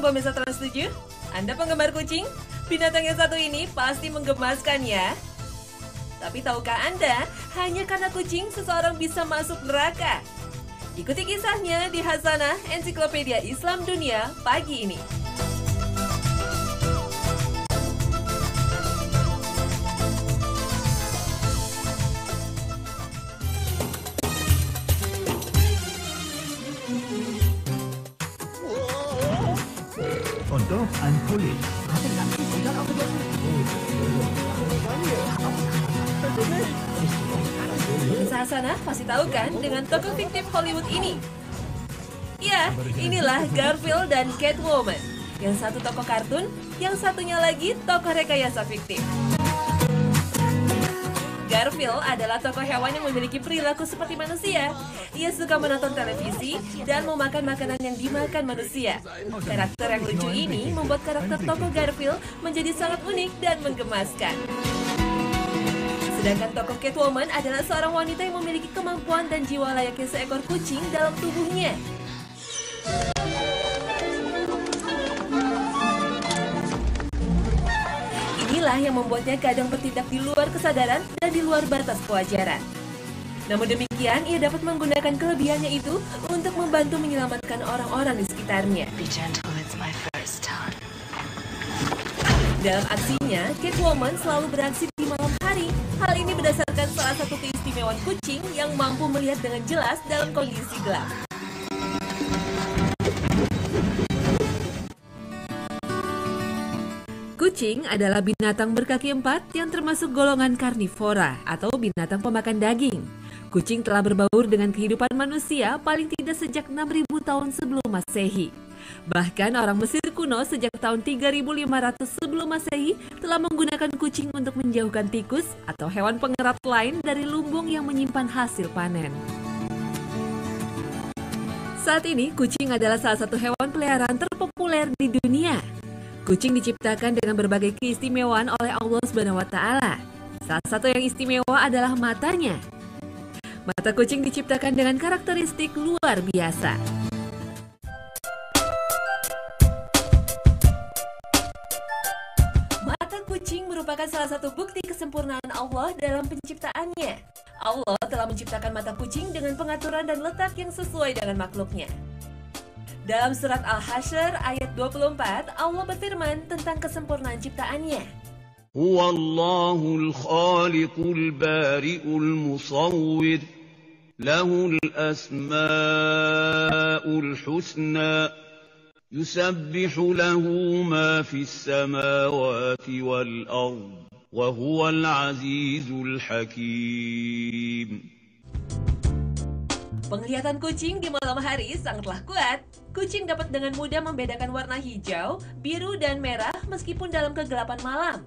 Pemirsa Trans 7, Anda penggemar kucing? Binatang yang satu ini pasti menggemaskan ya. Tapi tahukah Anda, hanya karena kucing seseorang bisa masuk neraka? Ikuti kisahnya di Hasanah Ensiklopedia Islam Dunia pagi ini. Dog and Police. Pemirsa Hasanah pasti tahu kan dengan tokoh fiktif Hollywood ini? Ya, inilah Garfield dan Catwoman. Yang satu tokoh kartun, yang satunya lagi tokoh rekayasa fiktif. Garfield adalah tokoh hewan yang memiliki perilaku seperti manusia. Ia suka menonton televisi dan memakan makanan yang dimakan manusia. Karakter yang lucu ini membuat karakter tokoh Garfield menjadi sangat unik dan menggemaskan. Sedangkan tokoh Catwoman adalah seorang wanita yang memiliki kemampuan dan jiwa layaknya seekor kucing dalam tubuhnya. Inilah yang membuatnya kadang bertindak di luar kesadaran dan di luar batas kewajaran. Namun demikian, ia dapat menggunakan kelebihannya itu untuk membantu menyelamatkan orang-orang di sekitarnya. Dalam aksinya, Catwoman selalu beraksi di malam hari. Hal ini berdasarkan salah satu keistimewaan kucing yang mampu melihat dengan jelas dalam kondisi gelap. Kucing adalah binatang berkaki empat yang termasuk golongan karnivora atau binatang pemakan daging. Kucing telah berbaur dengan kehidupan manusia paling tidak sejak 6.000 tahun sebelum Masehi. Bahkan orang Mesir kuno sejak tahun 3.500 sebelum Masehi telah menggunakan kucing untuk menjauhkan tikus atau hewan pengerat lain dari lumbung yang menyimpan hasil panen. Saat ini, kucing adalah salah satu hewan peliharaan terpopuler di dunia. Kucing diciptakan dengan berbagai keistimewaan oleh Allah SWT. Salah satu yang istimewa adalah matanya. Mata kucing diciptakan dengan karakteristik luar biasa. Mata kucing merupakan salah satu bukti kesempurnaan Allah dalam penciptaannya. Allah telah menciptakan mata kucing dengan pengaturan dan letak yang sesuai dengan makhluknya. Dalam surat Al-Hasyr ayat 24, Allah berfirman tentang kesempurnaan ciptaannya. Huwallahul khaliqul bari'ul musawwir, lahul asma'ul husna, yusabbihu lahu ma fis samawati wal ard, wa huwal azizul hakim. Penglihatan kucing di malam hari sangatlah kuat. Kucing dapat dengan mudah membedakan warna hijau, biru, dan merah meskipun dalam kegelapan malam.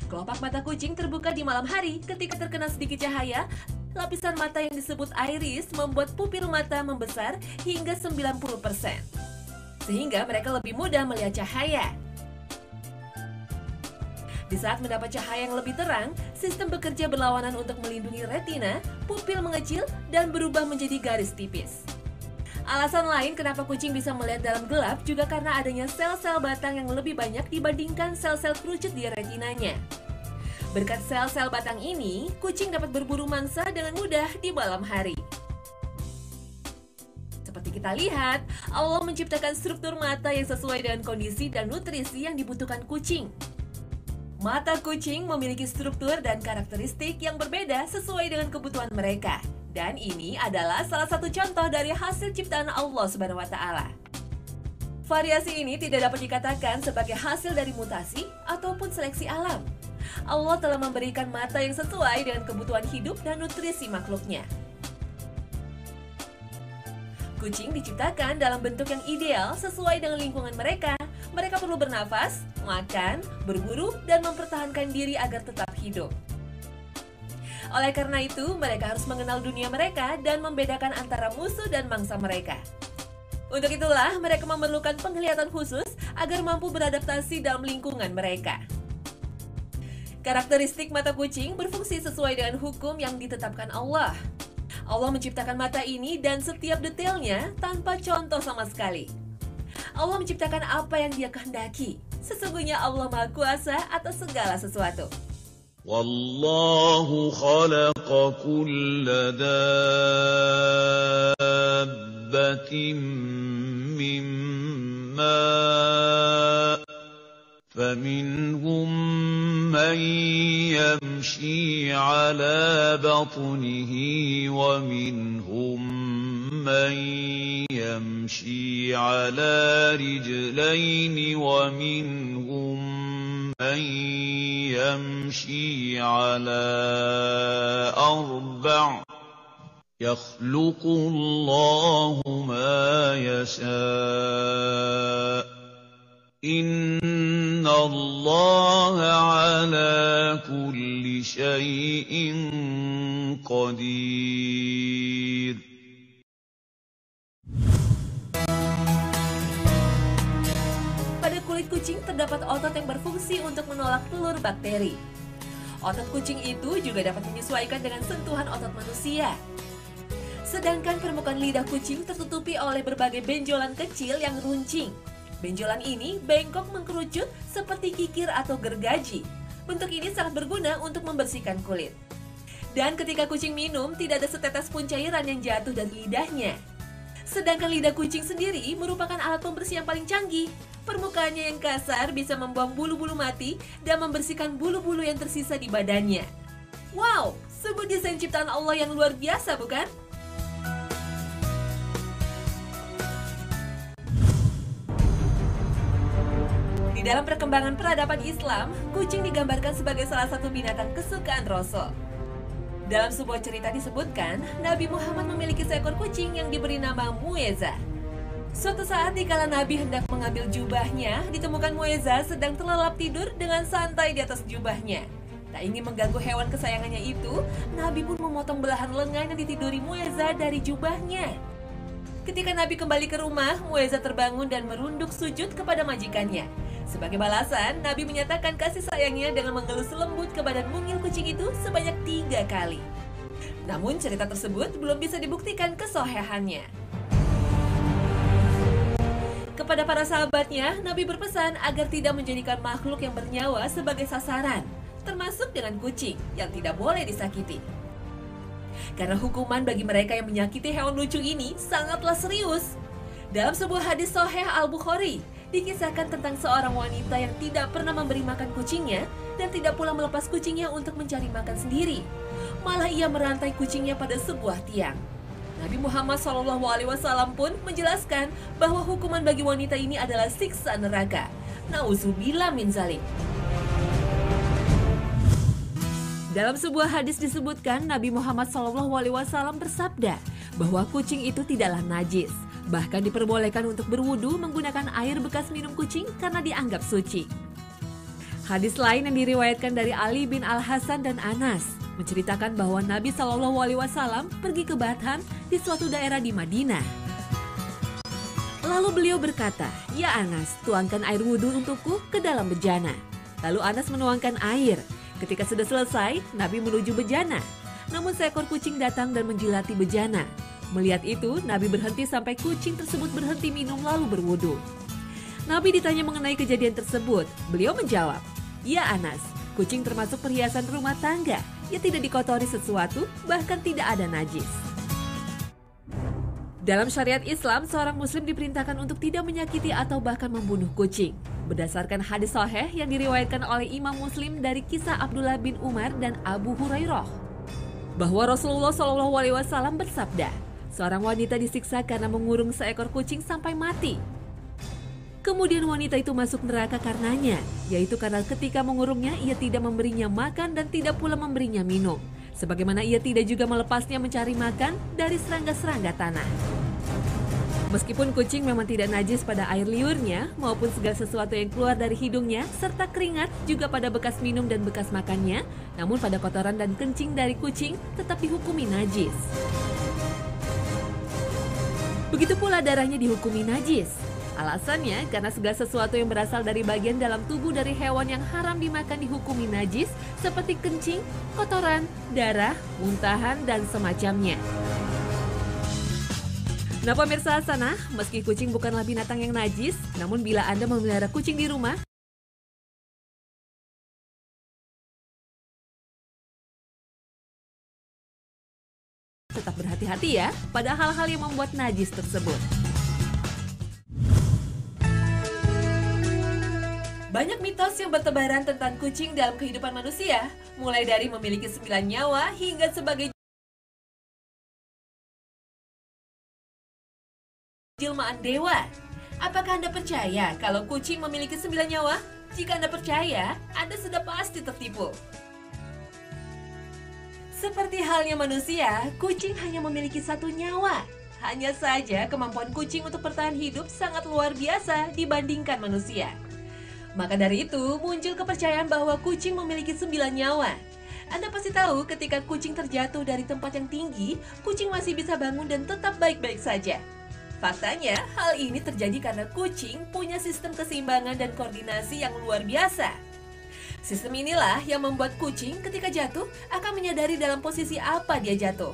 Kelopak mata kucing terbuka di malam hari ketika terkena sedikit cahaya. Lapisan mata yang disebut iris membuat pupil mata membesar hingga 90%. Sehingga mereka lebih mudah melihat cahaya. Di saat mendapat cahaya yang lebih terang, sistem bekerja berlawanan untuk melindungi retina, pupil mengecil, dan berubah menjadi garis tipis. Alasan lain kenapa kucing bisa melihat dalam gelap juga karena adanya sel-sel batang yang lebih banyak dibandingkan sel-sel kerucut di retinanya. Berkat sel-sel batang ini, kucing dapat berburu mangsa dengan mudah di malam hari. Seperti kita lihat, Allah menciptakan struktur mata yang sesuai dengan kondisi dan nutrisi yang dibutuhkan kucing. Mata kucing memiliki struktur dan karakteristik yang berbeda sesuai dengan kebutuhan mereka. Dan ini adalah salah satu contoh dari hasil ciptaan Allah Subhanahu wa Ta'ala. Variasi ini tidak dapat dikatakan sebagai hasil dari mutasi ataupun seleksi alam. Allah telah memberikan mata yang sesuai dengan kebutuhan hidup dan nutrisi makhluknya. Kucing diciptakan dalam bentuk yang ideal sesuai dengan lingkungan mereka. Mereka perlu bernafas, makan, berburu, dan mempertahankan diri agar tetap hidup. Oleh karena itu, mereka harus mengenal dunia mereka dan membedakan antara musuh dan mangsa mereka. Untuk itulah, mereka memerlukan penglihatan khusus agar mampu beradaptasi dalam lingkungan mereka. Karakteristik mata kucing berfungsi sesuai dengan hukum yang ditetapkan Allah. Allah menciptakan mata ini dan setiap detailnya tanpa contoh sama sekali. Allah menciptakan apa yang Dia kehendaki. Sesungguhnya Allah Maha Kuasa atas segala sesuatu. Wallahu khalaqa kulla dabbatin min ma' faminhum man yamshi ala batnihi wa minhum man yamshi ala rijlaini wa minhum man يمشي على أربع يخلق الله ما يشاء إن الله على كل شيء قدير. Kulit kucing terdapat otot yang berfungsi untuk menolak telur bakteri. Otot kucing itu juga dapat menyesuaikan dengan sentuhan otot manusia. Sedangkan permukaan lidah kucing tertutupi oleh berbagai benjolan kecil yang runcing. Benjolan ini bengkok mengkerucut seperti kikir atau gergaji. Bentuk ini sangat berguna untuk membersihkan kulit. Dan ketika kucing minum, tidak ada setetes pun cairan yang jatuh dari lidahnya. Sedangkan lidah kucing sendiri merupakan alat pembersih yang paling canggih. Permukaannya yang kasar bisa membuang bulu-bulu mati dan membersihkan bulu-bulu yang tersisa di badannya. Wow, sungguh desain ciptaan Allah yang luar biasa, bukan? Di dalam perkembangan peradaban Islam, kucing digambarkan sebagai salah satu binatang kesukaan Rasul. Dalam sebuah cerita disebutkan, Nabi Muhammad memiliki seekor kucing yang diberi nama Mueza. Suatu saat dikala Nabi hendak mengambil jubahnya, ditemukan Mueza sedang terlelap tidur dengan santai di atas jubahnya. Tak ingin mengganggu hewan kesayangannya itu, Nabi pun memotong belahan lengan yang ditiduri Mueza dari jubahnya. Ketika Nabi kembali ke rumah, Mueza terbangun dan merunduk sujud kepada majikannya. Sebagai balasan, Nabi menyatakan kasih sayangnya dengan mengelus lembut ke badan mungil kucing itu sebanyak 3 kali. Namun cerita tersebut belum bisa dibuktikan kesohihannya. Kepada para sahabatnya, Nabi berpesan agar tidak menjadikan makhluk yang bernyawa sebagai sasaran, termasuk dengan kucing yang tidak boleh disakiti. Karena hukuman bagi mereka yang menyakiti hewan lucu ini sangatlah serius. Dalam sebuah hadis Sahih Al-Bukhari, dikisahkan tentang seorang wanita yang tidak pernah memberi makan kucingnya dan tidak pula melepas kucingnya untuk mencari makan sendiri. Malah ia merantai kucingnya pada sebuah tiang. Nabi Muhammad SAW pun menjelaskan bahwa hukuman bagi wanita ini adalah siksa neraka. Nauzubillah min zalik. Dalam sebuah hadis disebutkan Nabi Muhammad SAW bersabda bahwa kucing itu tidaklah najis. Bahkan diperbolehkan untuk berwudu menggunakan air bekas minum kucing karena dianggap suci. Hadis lain yang diriwayatkan dari Ali bin Al-Hasan dan Anas menceritakan bahwa Nabi SAW pergi ke Batam di suatu daerah di Madinah. Lalu beliau berkata, "Ya Anas, tuangkan air wudhu untukku ke dalam bejana." Lalu Anas menuangkan air. Ketika sudah selesai, Nabi menuju bejana. Namun seekor kucing datang dan menjilati bejana. Melihat itu, Nabi berhenti sampai kucing tersebut berhenti minum lalu berwudu. Nabi ditanya mengenai kejadian tersebut. Beliau menjawab, "Ya Anas, kucing termasuk perhiasan rumah tangga. Ia tidak dikotori sesuatu, bahkan tidak ada najis." Dalam syariat Islam, seorang muslim diperintahkan untuk tidak menyakiti atau bahkan membunuh kucing. Berdasarkan hadis sahih yang diriwayatkan oleh Imam Muslim dari kisah Abdullah bin Umar dan Abu Hurairah, bahwa Rasulullah SAW bersabda, seorang wanita disiksa karena mengurung seekor kucing sampai mati. Kemudian wanita itu masuk neraka karenanya, yaitu karena ketika mengurungnya ia tidak memberinya makan dan tidak pula memberinya minum. Sebagaimana ia tidak juga melepasnya mencari makan dari serangga-serangga tanah. Meskipun kucing memang tidak najis pada air liurnya maupun segala sesuatu yang keluar dari hidungnya serta keringat juga pada bekas minum dan bekas makannya, namun pada kotoran dan kencing dari kucing tetap dihukumi najis. Begitu pula darahnya dihukumi najis. Alasannya karena segala sesuatu yang berasal dari bagian dalam tubuh dari hewan yang haram dimakan dihukumi najis seperti kencing, kotoran, darah, muntahan, dan semacamnya. Nah pemirsa sana, meski kucing bukanlah binatang yang najis, namun bila Anda memelihara kucing di rumah, tetap berhati-hati ya pada hal-hal yang membuat najis tersebut. Banyak mitos yang bertebaran tentang kucing dalam kehidupan manusia, mulai dari memiliki 9 nyawa hingga sebagai jelmaan dewa. Apakah Anda percaya kalau kucing memiliki 9 nyawa? Jika Anda percaya, Anda sudah pasti tertipu. Seperti halnya manusia, kucing hanya memiliki 1 nyawa. Hanya saja kemampuan kucing untuk bertahan hidup sangat luar biasa dibandingkan manusia. Maka dari itu, muncul kepercayaan bahwa kucing memiliki 9 nyawa. Anda pasti tahu ketika kucing terjatuh dari tempat yang tinggi, kucing masih bisa bangun dan tetap baik-baik saja. Faktanya, hal ini terjadi karena kucing punya sistem keseimbangan dan koordinasi yang luar biasa. Sistem inilah yang membuat kucing ketika jatuh akan menyadari dalam posisi apa dia jatuh.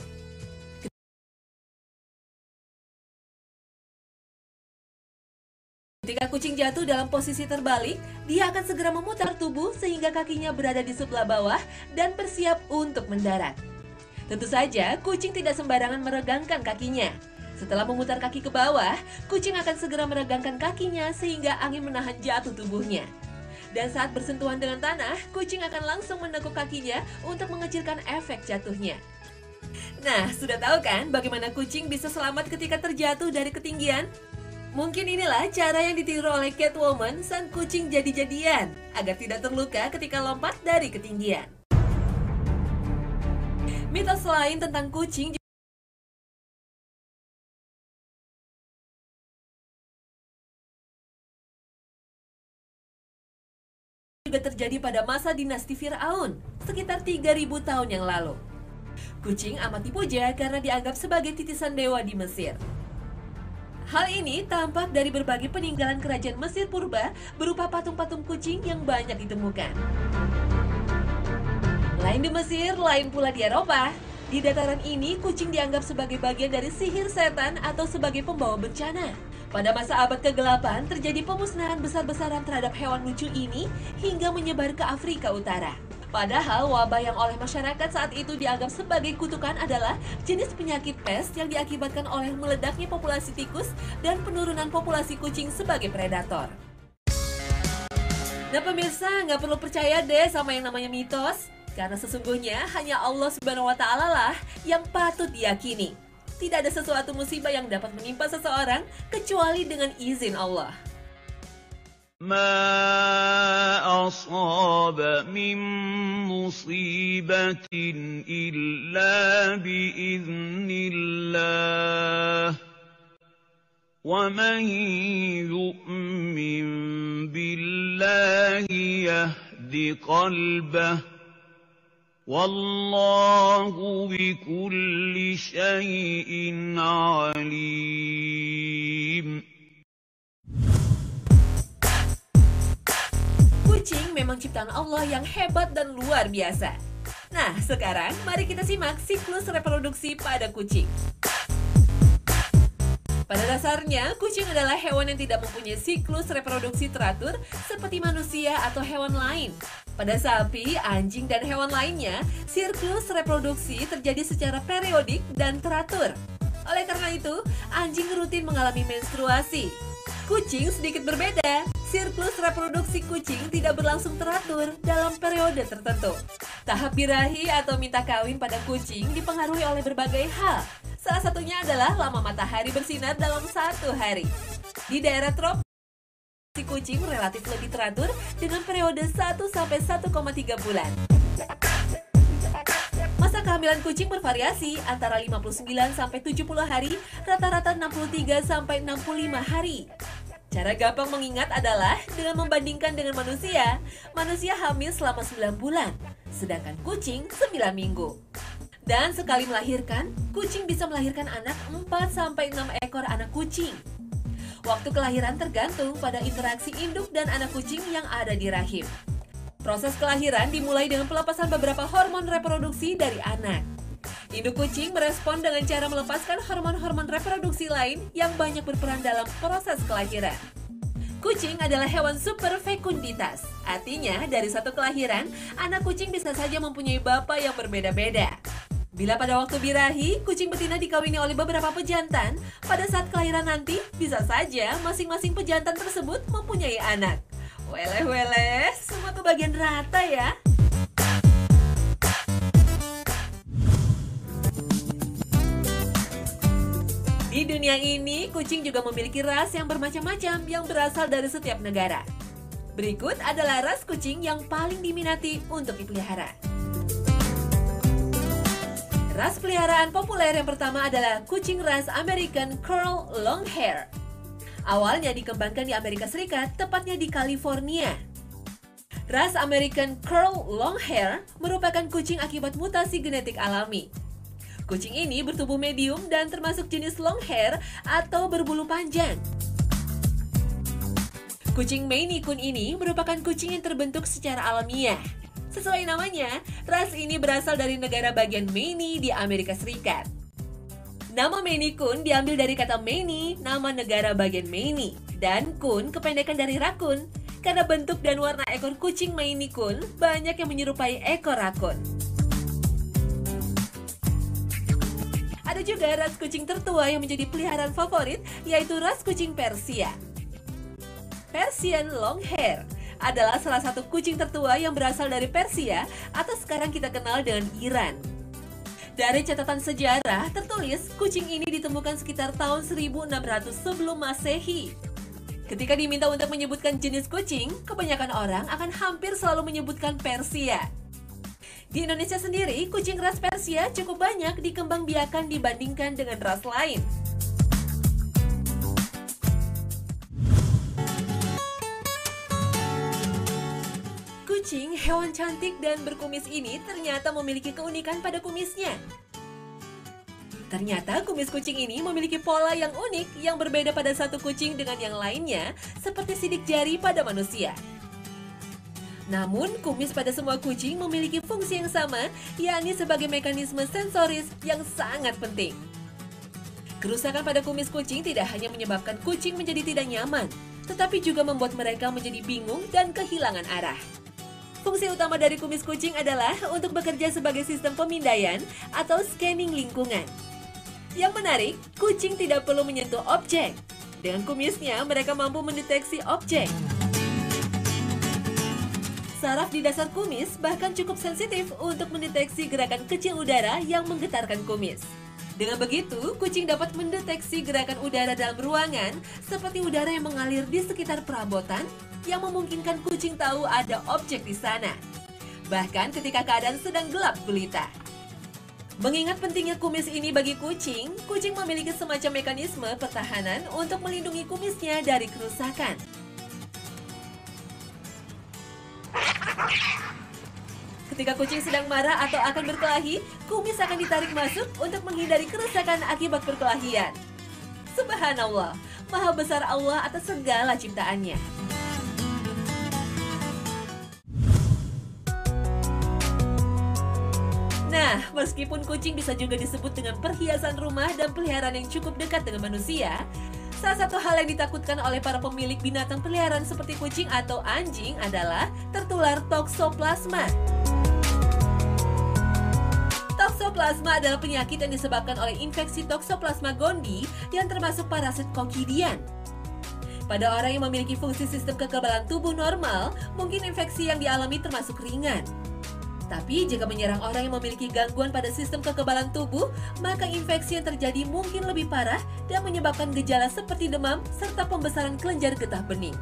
Ketika kucing jatuh dalam posisi terbalik, dia akan segera memutar tubuh sehingga kakinya berada di sebelah bawah dan bersiap untuk mendarat. Tentu saja, kucing tidak sembarangan meregangkan kakinya. Setelah memutar kaki ke bawah, kucing akan segera meregangkan kakinya sehingga angin menahan jatuh tubuhnya. Dan saat bersentuhan dengan tanah, kucing akan langsung menekuk kakinya untuk mengecilkan efek jatuhnya. Nah, sudah tahu kan bagaimana kucing bisa selamat ketika terjatuh dari ketinggian? Mungkin inilah cara yang ditiru oleh Catwoman, sang kucing jadi-jadian, agar tidak terluka ketika lompat dari ketinggian. Mitos lain tentang kucing juga terjadi pada masa dinasti Fir'aun, sekitar 3000 tahun yang lalu. Kucing amat dipuja karena dianggap sebagai titisan dewa di Mesir. Hal ini tampak dari berbagai peninggalan kerajaan Mesir purba berupa patung-patung kucing yang banyak ditemukan. Lain di Mesir, lain pula di Eropa. Di dataran ini, kucing dianggap sebagai bagian dari sihir setan atau sebagai pembawa bencana. Pada masa abad ke-8, terjadi pemusnahan besar-besaran terhadap hewan lucu ini hingga menyebar ke Afrika Utara. Padahal wabah yang oleh masyarakat saat itu dianggap sebagai kutukan adalah jenis penyakit pest yang diakibatkan oleh meledaknya populasi tikus dan penurunan populasi kucing sebagai predator. Nah pemirsa, nggak perlu percaya deh sama yang namanya mitos, karena sesungguhnya hanya Allah Subhanahu wa Ta'ala lah yang patut diyakini. Tidak ada sesuatu musibah yang dapat menimpa seseorang kecuali dengan izin Allah. ما أصاب من مصيبة إلا بإذن الله ومن يؤمن بالله يهد قلبه والله بكل شيء عليم. Kucing memang ciptaan Allah yang hebat dan luar biasa. Nah, sekarang mari kita simak siklus reproduksi pada kucing. Pada dasarnya, kucing adalah hewan yang tidak mempunyai siklus reproduksi teratur seperti manusia atau hewan lain. Pada sapi, anjing, dan hewan lainnya, siklus reproduksi terjadi secara periodik dan teratur. Oleh karena itu, anjing rutin mengalami menstruasi. Kucing sedikit berbeda. Siklus reproduksi kucing tidak berlangsung teratur dalam periode tertentu. Tahap birahi atau minta kawin pada kucing dipengaruhi oleh berbagai hal. Salah satunya adalah lama matahari bersinar dalam satu hari. Di daerah tropis, kucing relatif lebih teratur dengan periode 1-1,3 bulan. Masa kehamilan kucing bervariasi antara 59-70 hari, rata-rata 63-65 hari. Cara gampang mengingat adalah dengan membandingkan dengan manusia. Manusia hamil selama 9 bulan, sedangkan kucing 9 minggu. Dan sekali melahirkan, kucing bisa melahirkan anak 4-6 ekor anak kucing. Waktu kelahiran tergantung pada interaksi induk dan anak kucing yang ada di rahim. Proses kelahiran dimulai dengan pelepasan beberapa hormon reproduksi dari anak. Induk kucing merespon dengan cara melepaskan hormon-hormon reproduksi lain yang banyak berperan dalam proses kelahiran. Kucing adalah hewan super fekunditas. Artinya, dari satu kelahiran, anak kucing bisa saja mempunyai bapa yang berbeda-beda. Bila pada waktu birahi, kucing betina dikawini oleh beberapa pejantan, pada saat kelahiran nanti, bisa saja masing-masing pejantan tersebut mempunyai anak. Weleh, semua kebagian rata ya. Di dunia ini, kucing juga memiliki ras yang bermacam-macam yang berasal dari setiap negara. Berikut adalah ras kucing yang paling diminati untuk dipelihara. Ras peliharaan populer yang pertama adalah kucing ras American Curl Longhair. Awalnya dikembangkan di Amerika Serikat, tepatnya di California. Ras American Curl Longhair merupakan kucing akibat mutasi genetik alami. Kucing ini bertubuh medium dan termasuk jenis Longhair atau berbulu panjang. Kucing Maine Coon ini merupakan kucing yang terbentuk secara alamiah. Sesuai namanya, ras ini berasal dari negara bagian Maine di Amerika Serikat. Nama Maine Coon diambil dari kata Maine, nama negara bagian Maine, dan Coon kependekan dari rakun. Karena bentuk dan warna ekor kucing Maine Coon banyak yang menyerupai ekor rakun. Ada juga ras kucing tertua yang menjadi peliharaan favorit, yaitu ras kucing Persia. Persian Longhair adalah salah satu kucing tertua yang berasal dari Persia atau sekarang kita kenal dengan Iran. Dari catatan sejarah tertulis kucing ini ditemukan sekitar tahun 1600 sebelum Masehi. Ketika diminta untuk menyebutkan jenis kucing, kebanyakan orang akan hampir selalu menyebutkan Persia. Di Indonesia sendiri, kucing ras Persia cukup banyak dikembangbiakan dibandingkan dengan ras lain. Kucing, hewan cantik dan berkumis ini ternyata memiliki keunikan pada kumisnya. Ternyata kumis kucing ini memiliki pola yang unik yang berbeda pada satu kucing dengan yang lainnya, seperti sidik jari pada manusia. Namun, kumis pada semua kucing memiliki fungsi yang sama, yakni sebagai mekanisme sensoris yang sangat penting. Kerusakan pada kumis kucing tidak hanya menyebabkan kucing menjadi tidak nyaman, tetapi juga membuat mereka menjadi bingung dan kehilangan arah. Fungsi utama dari kumis kucing adalah untuk bekerja sebagai sistem pemindaian atau scanning lingkungan. Yang menarik, kucing tidak perlu menyentuh objek. Dengan kumisnya, mereka mampu mendeteksi objek. Saraf di dasar kumis bahkan cukup sensitif untuk mendeteksi gerakan kecil udara yang menggetarkan kumis. Dengan begitu, kucing dapat mendeteksi gerakan udara dalam ruangan seperti udara yang mengalir di sekitar perabotan yang memungkinkan kucing tahu ada objek di sana. Bahkan ketika keadaan sedang gelap gulita. Mengingat pentingnya kumis ini bagi kucing, kucing memiliki semacam mekanisme pertahanan untuk melindungi kumisnya dari kerusakan. Ketika kucing sedang marah atau akan berkelahi, kumis akan ditarik masuk untuk menghindari kerusakan akibat perkelahian. Subhanallah, maha besar Allah atas segala ciptaannya. Nah, Nah, meskipun kucing bisa juga disebut dengan perhiasan rumah dan peliharaan yang cukup dekat dengan manusia, salah satu hal yang ditakutkan oleh para pemilik binatang peliharaan seperti kucing atau anjing adalah tertular toksoplasma. Toksoplasma adalah penyakit yang disebabkan oleh infeksi Toxoplasma gondii yang termasuk parasit kokidian. Pada orang yang memiliki fungsi sistem kekebalan tubuh normal, mungkin infeksi yang dialami termasuk ringan. Tapi jika menyerang orang yang memiliki gangguan pada sistem kekebalan tubuh, maka infeksi yang terjadi mungkin lebih parah dan menyebabkan gejala seperti demam serta pembesaran kelenjar getah bening.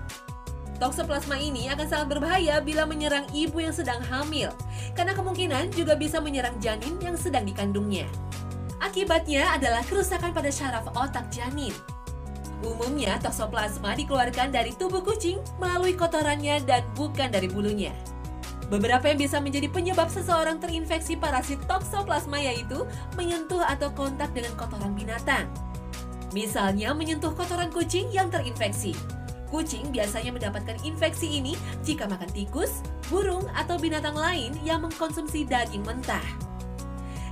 Toksoplasma ini akan sangat berbahaya bila menyerang ibu yang sedang hamil, karena kemungkinan juga bisa menyerang janin yang sedang dikandungnya. Akibatnya adalah kerusakan pada syaraf otak janin. Umumnya, toksoplasma dikeluarkan dari tubuh kucing melalui kotorannya dan bukan dari bulunya. Beberapa yang bisa menjadi penyebab seseorang terinfeksi parasit toksoplasma yaitu menyentuh atau kontak dengan kotoran binatang. Misalnya menyentuh kotoran kucing yang terinfeksi. Kucing biasanya mendapatkan infeksi ini jika makan tikus, burung, atau binatang lain yang mengkonsumsi daging mentah.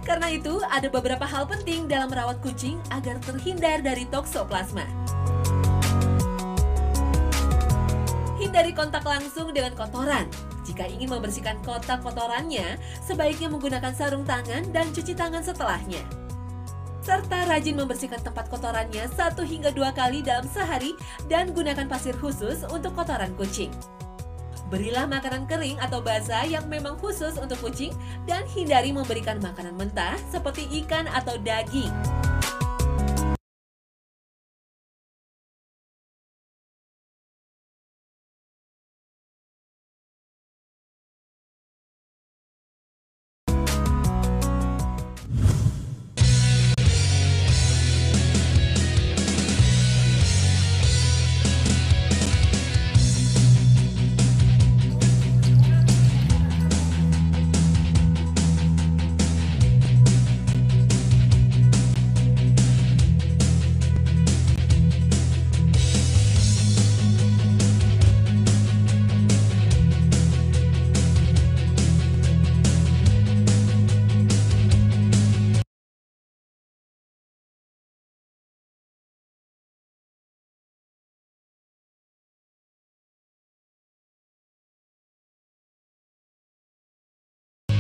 Karena itu, ada beberapa hal penting dalam merawat kucing agar terhindar dari toksoplasma. Hindari kontak langsung dengan kotoran. Jika ingin membersihkan kotak kotorannya, sebaiknya menggunakan sarung tangan dan cuci tangan setelahnya. Serta rajin membersihkan tempat kotorannya 1 hingga 2 kali dalam sehari dan gunakan pasir khusus untuk kotoran kucing. Berilah makanan kering atau basah yang memang khusus untuk kucing dan hindari memberikan makanan mentah seperti ikan atau daging.